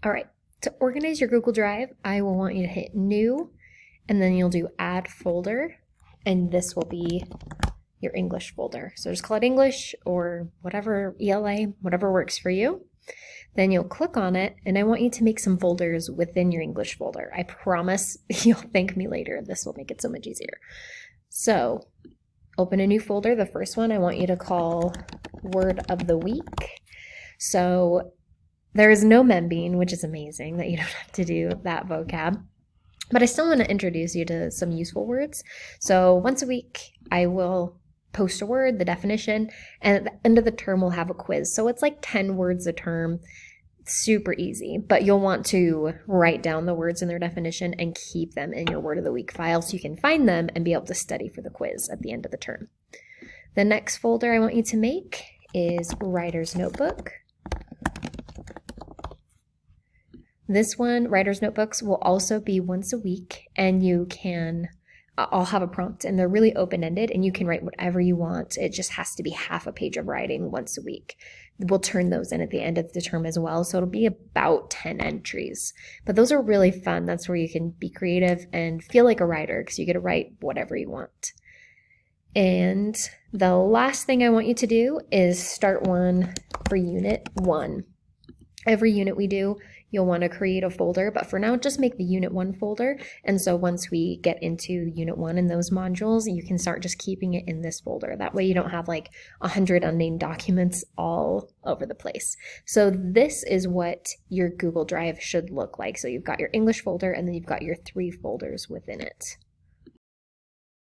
All right, to organize your Google Drive, I will want you to hit New, and then you'll do Add Folder, and this will be your English folder. So just call it English or whatever, ELA, whatever works for you. Then you'll click on it, and I want you to make some folders within your English folder. I promise you'll thank me later. This will make it so much easier. So open a new folder. The first one I want you to call Word of the Week. So there is no mem bean, which is amazing that you don't have to do that vocab. But I still want to introduce you to some useful words. So once a week, I will post a word, the definition, and at the end of the term, we'll have a quiz. So it's like 10 words a term. Super easy, but you'll want to write down the words in their definition and keep them in your Word of the Week file so you can find them and be able to study for the quiz at the end of the term. The next folder I want you to make is Writer's Notebook. This one, Writer's Notebooks, will also be once a week, and you can, I'll have a prompt, and they're really open-ended, and you can write whatever you want. It just has to be half a page of writing once a week. We'll turn those in at the end of the term as well, so it'll be about 10 entries. But those are really fun. That's where you can be creative and feel like a writer because you get to write whatever you want. And the last thing I want you to do is start one for Unit 1. Every unit we do, you'll want to create a folder, but for now, just make the Unit 1 folder. And so once we get into Unit 1 and those modules, you can start just keeping it in this folder. That way you don't have like 100 unnamed documents all over the place. So this is what your Google Drive should look like. So you've got your English folder, and then you've got your 3 folders within it.